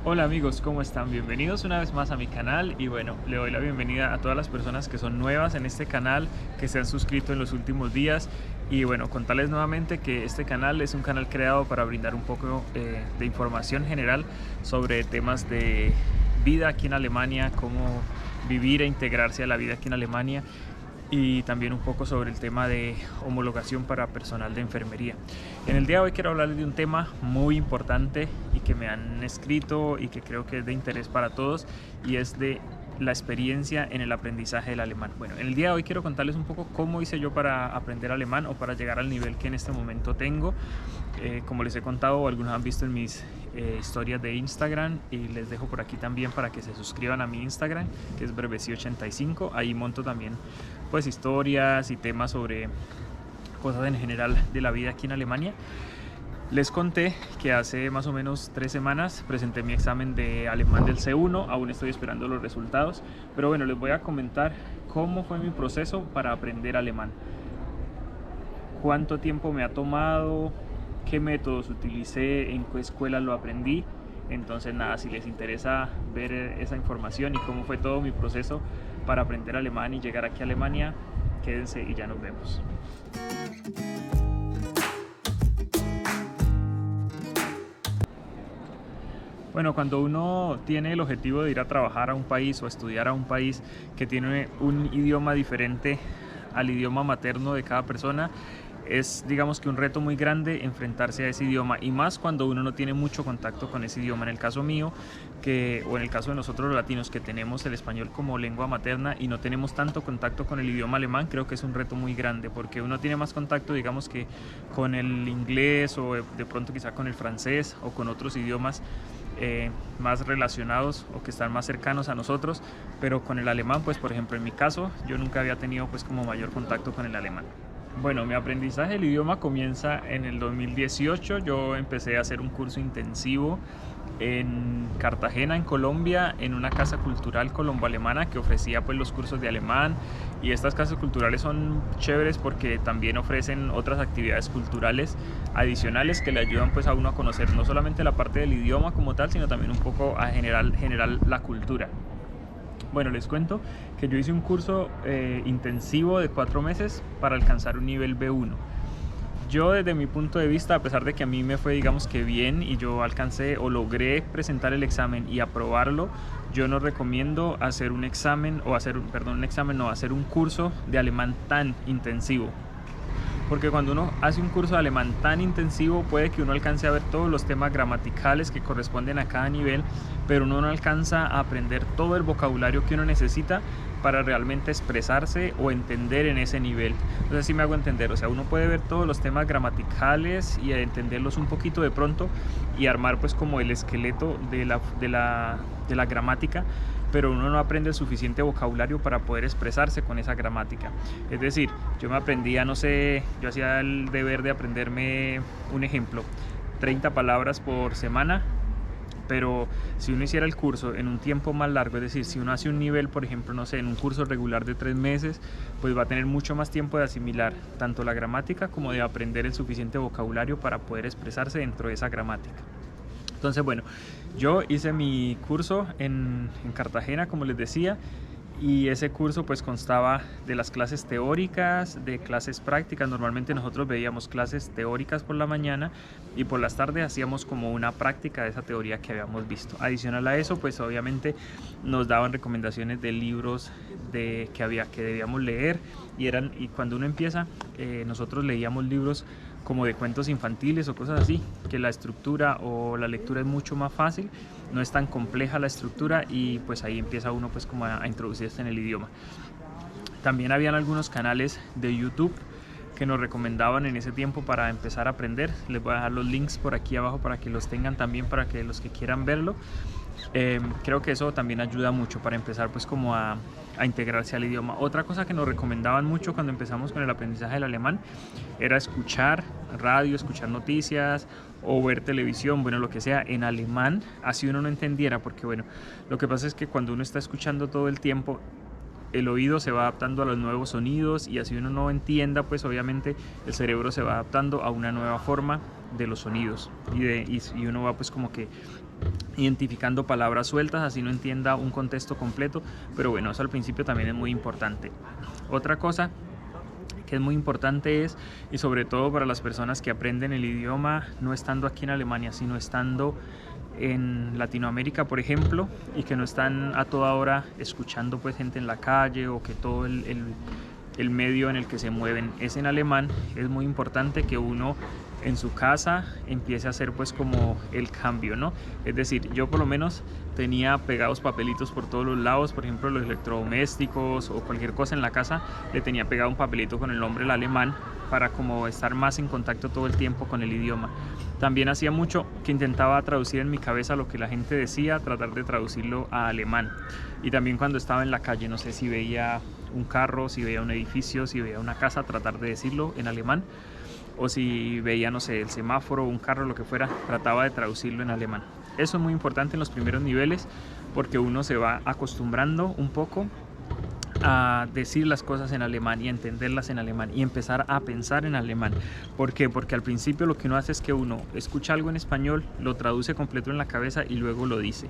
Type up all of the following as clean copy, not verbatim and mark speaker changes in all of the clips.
Speaker 1: Hola amigos, ¿cómo están? Bienvenidos una vez más a mi canal y bueno, le doy la bienvenida a todas las personas que son nuevas en este canal, que se han suscrito en los últimos días y bueno, contarles nuevamente que este canal es un canal creado para brindar un poco de información general sobre temas de vida aquí en Alemania, cómo vivir e integrarse a la vida aquí en Alemania y también un poco sobre el tema de homologación para personal de enfermería. En el día de hoy quiero hablarles de un tema muy importante y que me han escrito y que creo que es de interés para todos, y es de la experiencia en el aprendizaje del alemán. Bueno, en el día de hoy quiero contarles un poco cómo hice yo para aprender alemán o para llegar al nivel que en este momento tengo. Como les he contado, algunos han visto en mis historias de Instagram, y les dejo por aquí también para que se suscriban a mi Instagram, que es breveci85. Ahí monto también pues historias y temas sobre cosas en general de la vida aquí en Alemania. Les conté que hace más o menos 3 semanas presenté mi examen de alemán del C1, aún estoy esperando los resultados, pero bueno, les voy a comentar cómo fue mi proceso para aprender alemán, cuánto tiempo me ha tomado, qué métodos utilicé, en qué escuela lo aprendí. Entonces nada, si les interesa ver esa información y cómo fue todo mi proceso para aprender alemán y llegar aquí a Alemania, quédense y ya nos vemos. Bueno, cuando uno tiene el objetivo de ir a trabajar a un país o a estudiar a un país que tiene un idioma diferente al idioma materno de cada persona, es, digamos, que un reto muy grande enfrentarse a ese idioma, y más cuando uno no tiene mucho contacto con ese idioma. En el caso mío, o en el caso de nosotros los latinos, que tenemos el español como lengua materna y no tenemos tanto contacto con el idioma alemán, creo que es un reto muy grande, porque uno tiene más contacto, digamos, que con el inglés, o de pronto quizá con el francés o con otros idiomas más relacionados o que están más cercanos a nosotros, pero con el alemán, pues por ejemplo en mi caso, yo nunca había tenido pues como mayor contacto con el alemán. Bueno, mi aprendizaje del idioma comienza en el 2018. Yo empecé a hacer un curso intensivo en Cartagena, en Colombia, en una casa cultural colombo-alemana que ofrecía pues los cursos de alemán. Y estas casas culturales son chéveres porque también ofrecen otras actividades culturales adicionales que le ayudan pues a uno a conocer no solamente la parte del idioma como tal, sino también un poco a generar la cultura. Bueno, les cuento que yo hice un curso intensivo de 4 meses para alcanzar un nivel B1. Yo, desde mi punto de vista, a pesar de que a mí me fue, digamos, que bien y yo alcancé o logré presentar el examen y aprobarlo, yo no recomiendo hacer un examen o hacer un curso de alemán tan intensivo. Porque cuando uno hace un curso de alemán tan intensivo, puede que uno alcance a ver todos los temas gramaticales que corresponden a cada nivel, pero uno no alcanza a aprender todo el vocabulario que uno necesita para realmente expresarse o entender en ese nivel. Entonces, sí me hago entender, o sea, uno puede ver todos los temas gramaticales y entenderlos un poquito de pronto y armar pues como el esqueleto de la gramática, pero uno no aprende el suficiente vocabulario para poder expresarse con esa gramática. Es decir, yo me aprendía, no sé, yo hacía el deber de aprenderme, un ejemplo, 30 palabras por semana, pero si uno hiciera el curso en un tiempo más largo, es decir, si uno hace un nivel, por ejemplo, no sé, en un curso regular de 3 meses, pues va a tener mucho más tiempo de asimilar tanto la gramática como de aprender el suficiente vocabulario para poder expresarse dentro de esa gramática. Entonces, bueno, yo hice mi curso en Cartagena, como les decía, y ese curso pues constaba de las clases teóricas, de clases prácticas. Normalmente nosotros veíamos clases teóricas por la mañana y por las tardes hacíamos como una práctica de esa teoría que habíamos visto. Adicional a eso, pues obviamente nos daban recomendaciones de libros que debíamos leer, y cuando uno empieza, nosotros leíamos libros como de cuentos infantiles o cosas así, que la estructura o la lectura es mucho más fácil, no es tan compleja la estructura, y pues ahí empieza uno pues como a introducirse en el idioma. También habían algunos canales de YouTube que nos recomendaban en ese tiempo para empezar a aprender. Les voy a dejar los links por aquí abajo para que los tengan también, para que los que quieran verlo. Creo que eso también ayuda mucho para empezar pues como a integrarse al idioma. Otra cosa que nos recomendaban mucho cuando empezamos con el aprendizaje del alemán era escuchar radio, escuchar noticias o ver televisión, bueno, lo que sea en alemán, así uno no entendiera, porque bueno, lo que pasa es que cuando uno está escuchando todo el tiempo, el oído se va adaptando a los nuevos sonidos, y así uno no entienda, pues obviamente el cerebro se va adaptando a una nueva forma de los sonidos, y uno va pues como que identificando palabras sueltas, así no entienda un contexto completo, pero bueno, eso al principio también es muy importante. Otra cosa que es muy importante es, y sobre todo para las personas que aprenden el idioma no estando aquí en Alemania, sino estando en Latinoamérica, por ejemplo, y que no están a toda hora escuchando pues gente en la calle, o que todo el medio en el que se mueven es en alemán, es muy importante que uno en su casa empiece a hacer pues como el cambio, ¿no? Es decir, yo por lo menos tenía pegados papelitos por todos los lados, por ejemplo los electrodomésticos o cualquier cosa en la casa, le tenía pegado un papelito con el nombre del alemán para como estar más en contacto todo el tiempo con el idioma. También hacía mucho que intentaba traducir en mi cabeza lo que la gente decía, tratar de traducirlo a alemán. Y también cuando estaba en la calle, no sé si veía un carro, si veía un edificio, si veía una casa, tratar de decirlo en alemán. O si veía, no sé, el semáforo, un carro, lo que fuera, trataba de traducirlo en alemán. Eso es muy importante en los primeros niveles porque uno se va acostumbrando un poco a decir las cosas en alemán y a entenderlas en alemán y empezar a pensar en alemán. ¿Por qué? Porque al principio lo que uno hace es que uno escucha algo en español, lo traduce completo en la cabeza y luego lo dice.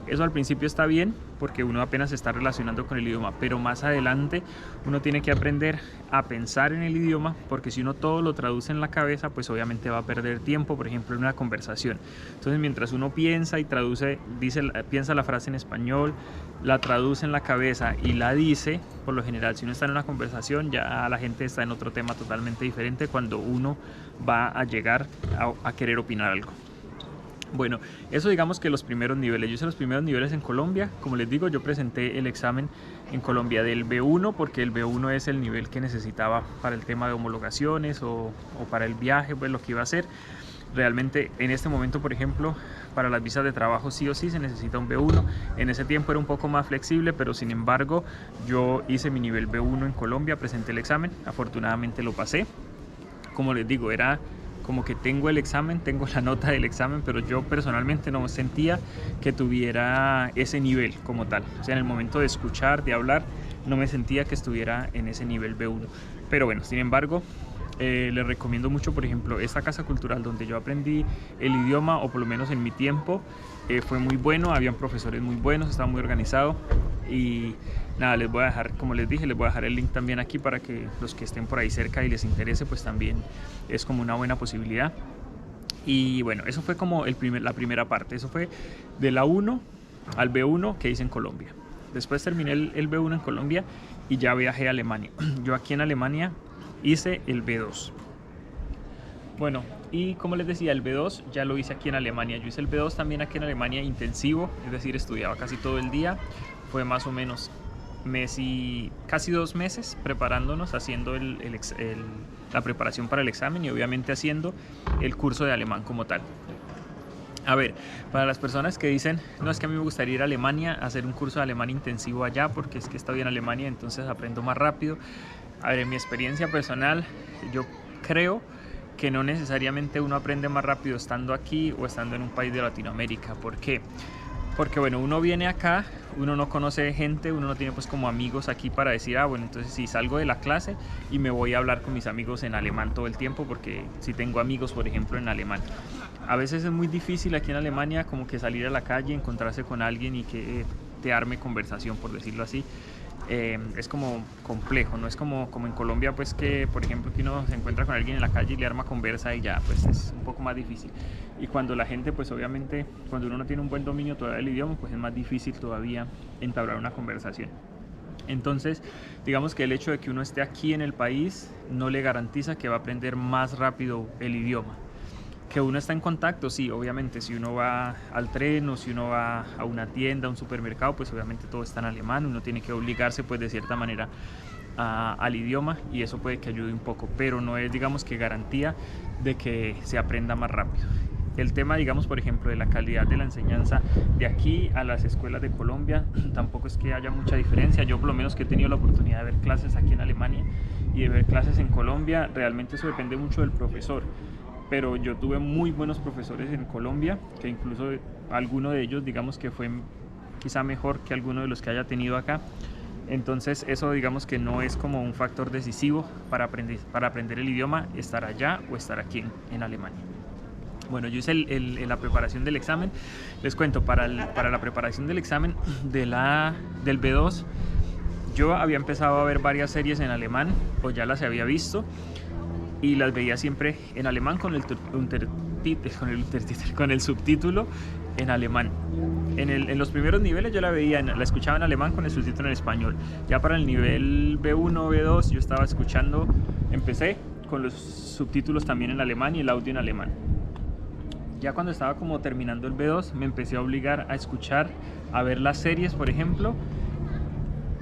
Speaker 1: Eso al principio está bien porque uno apenas se está relacionando con el idioma, pero más adelante uno tiene que aprender a pensar en el idioma, porque si uno todo lo traduce en la cabeza, pues obviamente va a perder tiempo, por ejemplo, en una conversación. Entonces, mientras uno piensa y traduce, piensa la frase en español, la traduce en la cabeza y la dice, por lo general, si uno está en una conversación, ya la gente está en otro tema totalmente diferente cuando uno va a llegar a querer opinar algo. Bueno, eso digamos que los primeros niveles. Yo hice los primeros niveles en Colombia. Como les digo, yo presenté el examen en Colombia del B1 porque el B1 es el nivel que necesitaba para el tema de homologaciones o para el viaje, pues lo que iba a hacer. Realmente en este momento, por ejemplo, para las visas de trabajo sí o sí se necesita un B1. En ese tiempo era un poco más flexible, pero sin embargo yo hice mi nivel B1 en Colombia, presenté el examen, afortunadamente lo pasé. Como les digo, era como que tengo el examen, tengo la nota del examen, pero yo personalmente no sentía que tuviera ese nivel como tal. O sea, en el momento de escuchar, de hablar, no me sentía que estuviera en ese nivel B1. Pero bueno, sin embargo, les recomiendo mucho, por ejemplo, esta casa cultural donde yo aprendí el idioma, o por lo menos en mi tiempo, fue muy bueno, habían profesores muy buenos, estaba muy organizado. Y nada, les voy a dejar, como les dije, les voy a dejar el link también aquí para que los que estén por ahí cerca y les interese, pues también es como una buena posibilidad. Y bueno, eso fue como la primera parte, eso fue de la 1 al B1 que hice en Colombia. Después terminé el B1 en Colombia y ya viajé a Alemania. Yo aquí en Alemania hice el B2. Bueno, y como les decía, el B2 ya lo hice aquí en Alemania. Yo hice el B2 también aquí en Alemania intensivo, es decir, estudiaba casi todo el día. Fue más o menos casi 2 meses preparándonos, haciendo la preparación para el examen y obviamente haciendo el curso de alemán como tal. A ver, para las personas que dicen, no, es que a mí me gustaría ir a Alemania a hacer un curso de alemán intensivo allá porque es que estoy en Alemania, entonces aprendo más rápido. A ver, en mi experiencia personal, yo creo que no necesariamente uno aprende más rápido estando aquí o estando en un país de Latinoamérica. ¿Por qué? Porque bueno, uno viene acá, uno no conoce gente, uno no tiene pues como amigos aquí para decir, ah bueno, entonces si salgo de la clase y me voy a hablar con mis amigos en alemán todo el tiempo, porque si tengo amigos, por ejemplo, en alemán. A veces es muy difícil aquí en Alemania como que salir a la calle, encontrarse con alguien y que te arme conversación, por decirlo así. Es como complejo, no es como en Colombia, pues que por ejemplo que uno se encuentra con alguien en la calle y le arma conversa y ya, pues es un poco más difícil. Y cuando la gente, pues obviamente, cuando uno no tiene un buen dominio todavía del idioma, pues es más difícil todavía entablar una conversación. Entonces, digamos que el hecho de que uno esté aquí en el país no le garantiza que va a aprender más rápido el idioma. Que uno está en contacto, sí, obviamente, si uno va al tren o si uno va a una tienda, a un supermercado, pues obviamente todo está en alemán, uno tiene que obligarse pues de cierta manera al idioma y eso puede que ayude un poco, pero no es, digamos, que garantía de que se aprenda más rápido. El tema, digamos, por ejemplo, de la calidad de la enseñanza de aquí a las escuelas de Colombia, tampoco es que haya mucha diferencia. Yo por lo menos que he tenido la oportunidad de ver clases aquí en Alemania y de ver clases en Colombia, realmente eso depende mucho del profesor. Pero yo tuve muy buenos profesores en Colombia, que incluso alguno de ellos, digamos, que fue quizá mejor que alguno de los que haya tenido acá. Entonces eso, digamos, que no es como un factor decisivo para aprender el idioma, estar allá o estar aquí en Alemania. Bueno, yo hice la preparación del examen. Les cuento, para la preparación del examen del B2, yo había empezado a ver varias series en alemán, o ya las había visto, y las veía siempre en alemán con el subtítulo en alemán. En los primeros niveles yo la escuchaba en alemán con el subtítulo en español. Ya para el nivel B1, B2 yo estaba empecé con los subtítulos también en alemán y el audio en alemán. Ya cuando estaba como terminando el B2 me empecé a obligar a escuchar, a ver las series, por ejemplo,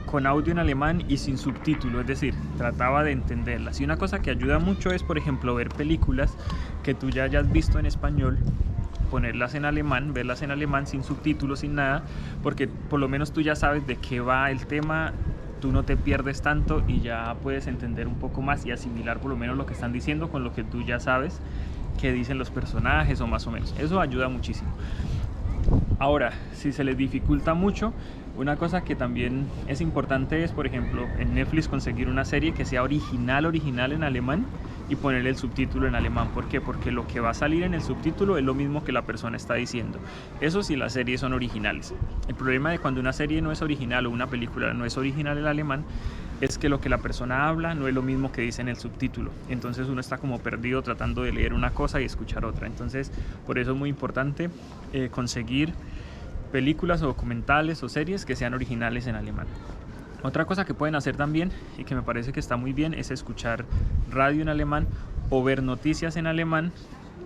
Speaker 1: con audio en alemán y sin subtítulo, es decir, trataba de entenderlas. Y una cosa que ayuda mucho es, por ejemplo, ver películas que tú ya hayas visto en español, ponerlas en alemán, verlas en alemán sin subtítulos, sin nada, porque por lo menos tú ya sabes de qué va el tema, tú no te pierdes tanto y ya puedes entender un poco más y asimilar por lo menos lo que están diciendo con lo que tú ya sabes que dicen los personajes o más o menos. Eso ayuda muchísimo. Ahora, si se les dificulta mucho, una cosa que también es importante es, por ejemplo, en Netflix conseguir una serie que sea original en alemán y ponerle el subtítulo en alemán. ¿Por qué? Porque lo que va a salir en el subtítulo es lo mismo que la persona está diciendo. Eso sí, las series son originales. El problema de cuando una serie no es original o una película no es original en alemán es que lo que la persona habla no es lo mismo que dice en el subtítulo. Entonces uno está como perdido tratando de leer una cosa y escuchar otra. Entonces, por eso es muy importante conseguir películas o documentales o series que sean originales en alemán. Otra cosa que pueden hacer también y que me parece que está muy bien es escuchar radio en alemán o ver noticias en alemán,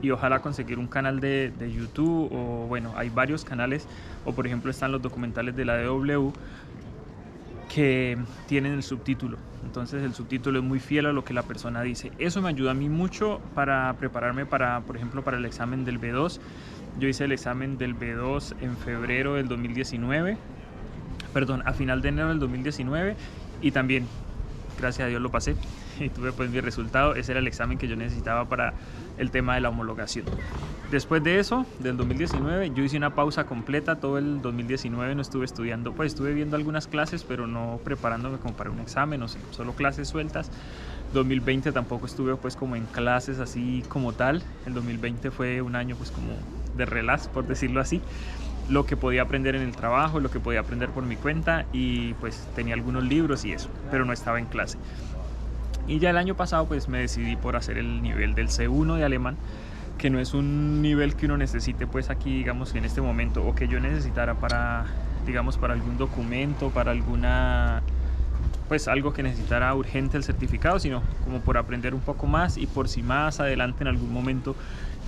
Speaker 1: y ojalá conseguir un canal de YouTube, o bueno, hay varios canales, o por ejemplo están los documentales de la DW que tienen el subtítulo. Entonces el subtítulo es muy fiel a lo que la persona dice. Eso me ayuda a mí mucho para prepararme por ejemplo, para el examen del B2. Yo hice el examen del B2 en febrero del 2019, perdón, a final de enero del 2019, y también, gracias a Dios, lo pasé y tuve pues mi resultado. Ese era el examen que yo necesitaba para el tema de la homologación. Después de eso, del 2019, yo hice una pausa completa. Todo el 2019 no estuve estudiando, pues estuve viendo algunas clases, pero no preparándome como para un examen, o sea, solo clases sueltas. 2020 tampoco estuve pues como en clases así como tal. El 2020 fue un año pues como de relax, por decirlo así. Lo que podía aprender en el trabajo, lo que podía aprender por mi cuenta, y pues tenía algunos libros y eso, pero no estaba en clase. Y ya el año pasado pues me decidí por hacer el nivel del C1 de alemán, que no es un nivel que uno necesite pues aquí, digamos, en este momento, o que yo necesitara para, digamos, para algún documento, para alguna, pues algo que necesitara urgente el certificado, sino como por aprender un poco más, y por si más adelante en algún momento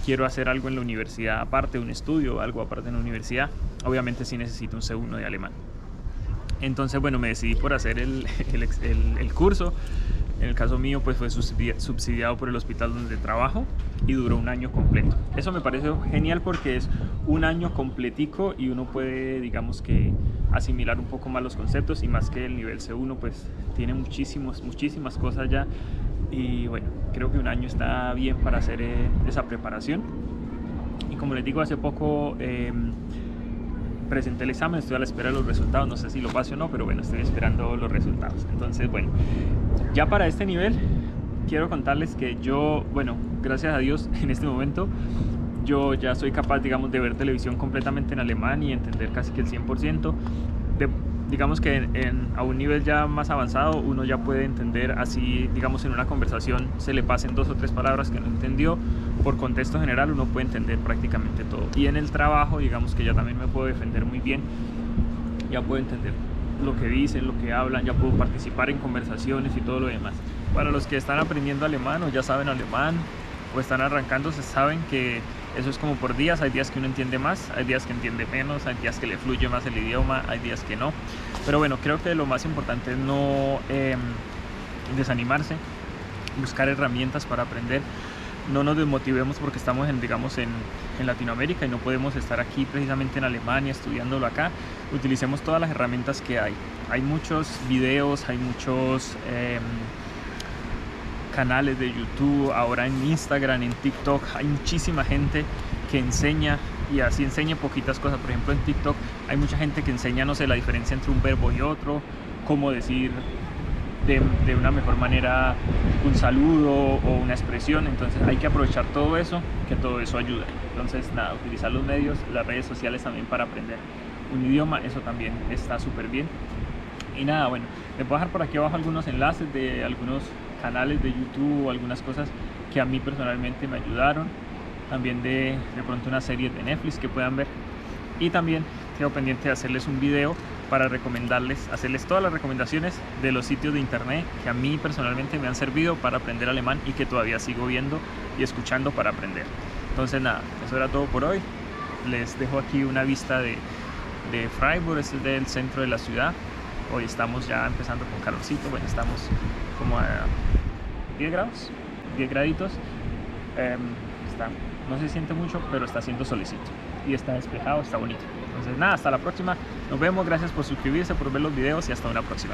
Speaker 1: quiero hacer algo en la universidad aparte, un estudio, algo aparte en la universidad, obviamente sí necesito un C1 de alemán. Entonces, bueno, me decidí por hacer el curso. En el caso mío, pues fue subsidiado por el hospital donde trabajo y duró un año completo. Eso me pareció genial porque es un año completico y uno puede, digamos que, asimilar un poco más los conceptos, y más que el nivel C1 pues tiene muchísimas cosas ya, y bueno, creo que un año está bien para hacer esa preparación. Y como les digo, hace poco presenté el examen, estoy a la espera de los resultados, no sé si lo pase o no, pero bueno, estoy esperando los resultados. Entonces, bueno, ya para este nivel quiero contarles que yo, bueno, gracias a Dios, en este momento yo ya soy capaz, digamos, de ver televisión completamente en alemán y entender casi que el 100%. Digamos que a un nivel ya más avanzado uno ya puede entender, así digamos en una conversación se le pasen 2 o 3 palabras que no entendió, por contexto general uno puede entender prácticamente todo. Y en el trabajo, digamos que ya también me puedo defender muy bien, ya puedo entender lo que dicen, lo que hablan, ya puedo participar en conversaciones y todo lo demás. Para los que están aprendiendo alemán o ya saben alemán o están arrancando, se saben que eso es como por días. Hay días que uno entiende más, hay días que entiende menos, hay días que le fluye más el idioma, hay días que no. Pero bueno, creo que lo más importante es no desanimarse, buscar herramientas para aprender. No nos desmotivemos porque estamos digamos en Latinoamérica y no podemos estar aquí precisamente en Alemania estudiándolo acá. Utilicemos todas las herramientas que hay. Hay muchos videos, hay muchos canales de YouTube, ahora en Instagram, en TikTok, hay muchísima gente que enseña, y así enseña poquitas cosas. Por ejemplo, en TikTok hay mucha gente que enseña, no sé, la diferencia entre un verbo y otro, cómo decir de una mejor manera un saludo o una expresión. Entonces hay que aprovechar todo eso, que todo eso ayuda. Entonces nada, utilizar los medios, las redes sociales también para aprender un idioma, eso también está súper bien. Y nada, bueno, les voy a dejar por aquí abajo algunos enlaces de algunos canales de YouTube o algunas cosas que a mí personalmente me ayudaron. También de pronto una serie de Netflix que puedan ver. Y también quedo pendiente de hacerles un video para recomendarles, hacerles todas las recomendaciones de los sitios de internet que a mí personalmente me han servido para aprender alemán y que todavía sigo viendo y escuchando para aprender. Entonces nada, eso era todo por hoy. Les dejo aquí una vista de Freiburg, este es del centro de la ciudad. Hoy estamos ya empezando con calorcito, bueno, estamos como a 10 grados, 10 graditos. No se siente mucho, pero está haciendo solecito y está despejado, está bonito. Entonces nada, hasta la próxima, nos vemos, gracias por suscribirse, por ver los videos y hasta una próxima.